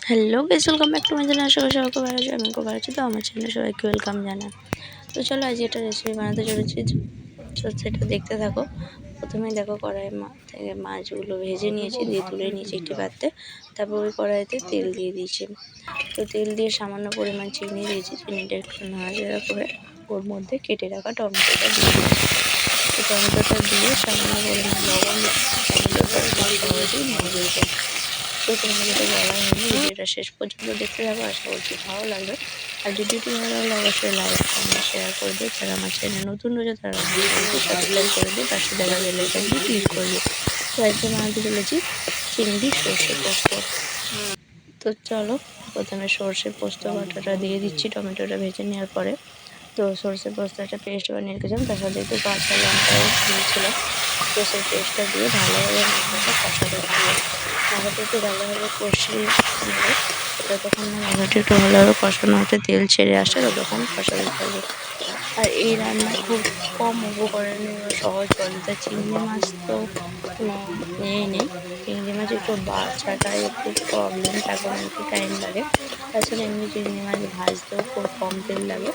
Hello guys, welcome back to my channel. সবাই ভালো আছে, আমি খুব ভালো আছি। তো আমার চ্যানেলে সবাইকে ওয়েলকাম জানাই। তো চলো আজ একটা রেসিপি বানাতে চলেছি, তো সেটা দেখতে থাকো। প্রথমেই দেখো কড়াই থেকে মাছগুলো ভেজে নিয়েছি, দিয়ে তুলে নিয়েছি একটি পাত্রে। তারপর ওই কড়াইতে তেল দিয়ে দিয়েছি। তো তেল দিয়ে সামান্য পরিমাণ চিনি দিয়েছি, চিনিটা একটু নাড়াচাড়া করে ওর মধ্যে কেটে রাখা টমেটোটা দিয়ে দিয়েছি। তো টমেটোটা দিয়ে সামান্য পরিমাণ লবণ, টমেটোটা সহজেই মজে যায়। তো তোমাদের যেটা বলা হয়নি, ভিডিওটা শেষ পর্যন্ত দেখতে থাকো, আশা করছি ভালো লাগবে। আর ভিডিওটি ভালো লাগলে অবশ্যই লাইক, কমেন্ট, শেয়ার করবে। যারা আমার চ্যানেল নতুন রয়েছে তারা সাবস্ক্রাইব করে দিয়ে পাশে দেখা বেল আইকনটি ক্লিক করবে। তো আজকে বানাতে চলেছি চিংড়ি সর্ষে পোস্ত। তো চলো প্রথমে সর্ষে পোস্ত বাটাটা দিয়ে দিচ্ছি টমেটোটা ভেজে নেওয়ার পরে। তো সর্ষে পোস্ত একটা পেস্ট বানিয়ে রেখেছিলাম, তার সাথে একটু কাঁচা লঙ্কাও দিয়েছিলাম। তো সেই পেস্টটা দিয়ে ভালোভাবে মশলাটা কষাতে থাকবে। মশলাটা একটু ভালোভাবে কষিয়ে নেবে। যতক্ষণ না মশলাটা একটু ভালোভাবে কষানো হতে তেল ছেড়ে আসে ততক্ষণ কষাতে থাকবে। আর এই রান্না খুব কম উপকরণে সহজ পদ্ধতি। চিংড়ি মাছ তো কোনো ইয়েই নেই, চিংড়ি মাছ একটু বাছাটাই একটু প্রবলেম, তারপর একটু টাইম লাগে। তাছাড়া এমনি চিংড়ি মাছ ভাজতেও খুব কম তেল লাগে,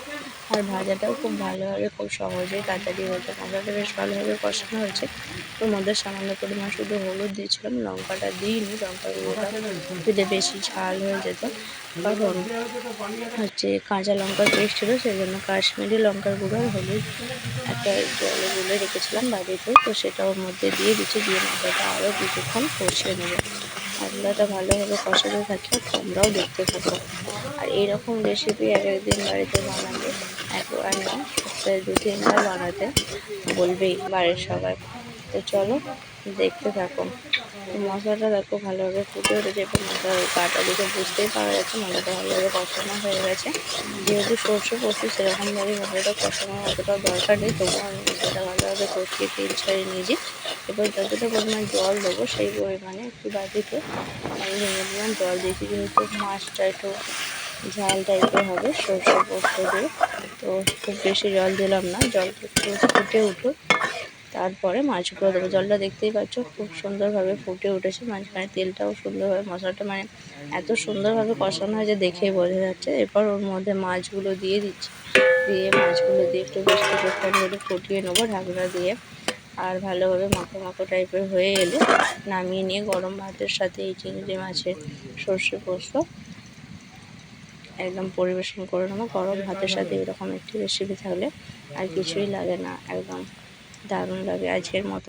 আর ভাজাটাও খুব ভালোভাবে খুব সহজেই তাড়াতাড়ি হয়েছে। মশলাটা বেশ ভালোভাবে কষানো হয়েছে। ওর মধ্যে সামান্য পরিমাণ শুধু হলুদ দিয়েছিলাম, লঙ্কাটা দিইনি, লঙ্কার গুঁড়োটা দিলে বেশি ঝাল হয়ে যেত। কারণ হচ্ছে কাঁচা লঙ্কার পেস্ট ছিল, সেই জন্য কাশ্মীরি লঙ্কার গুঁড়ো আর হলুদ একটা জলে গুলে রেখেছিলাম বাড়িতে, তো সেটা ওর মধ্যে দিয়ে দিচ্ছি। দিয়ে মশলাটা আরও কিছুক্ষণ কষিয়ে নেবো। মশলাটা ভালোভাবে কষাতে থাকি আর তোমরাও দেখতে থাকো। আর এইরকম রেসিপি এক একদিন বাড়িতে বানাবে, একবার না সপ্তাহে 2-3 বার বানাতে বলবেই বাড়ির সবাই। তো চলো দেখতে থাকো। মশলাটা দেখো ভালোভাবে ফুটে উঠেছে, এবার মশলার গাটা দিকে বুঝতেই পারা যাচ্ছে মশলাটা ভালোভাবে কষানো হয়ে গেছে। যেহেতু সর্ষে পোস্ত সেরকমভাবে মশলাটা কষানোর অতটাও দরকার নেই, তবুও আমি মশলাটা ভালোভাবে কষিয়ে তেল ছাড়িয়ে নিয়েছি। এবার যতটা পরিমাণ জল দেবো সেই পরিমাণে একটি বাটিতে আমি ভেঙে পরিমাণ জল দিয়েছি, যেহেতু মাছটা একটু ঝাল টাইপের হবে সর্ষে পোস্ত দিয়ে। তো খুব বেশি জল দিলাম না, জলটা একটু ফুটে উঠুক তারপরে মাছগুলো দেবো। জলটা দেখতেই পাচ্ছ খুব সুন্দরভাবে ফুটে উঠেছে, মাঝখানে তেলটাও সুন্দরভাবে, মশলাটা মানে এত সুন্দরভাবে কষানো হয়েছে দেখেই বোঝা যাচ্ছে। এরপর ওর মধ্যে মাছগুলো দিয়ে দিচ্ছি, দিয়ে মাছগুলো দিয়ে একটু বেশ কিছুক্ষণ ধরে ফুটিয়ে নেবো ঢাকনা দিয়ে। আর ভালোভাবে মাখো মাখো টাইপের হয়ে এলে নামিয়ে নিয়ে গরম ভাতের সাথে এই চিংড়ি মাছের সর্ষে পোস্ত একদম পরিবেশন করে নেবো। গরম ভাতের সাথে এরকম একটি রেসিপি থাকলে আর কিছুই লাগে না, একদম দারুণ লাগে। আজকের মতো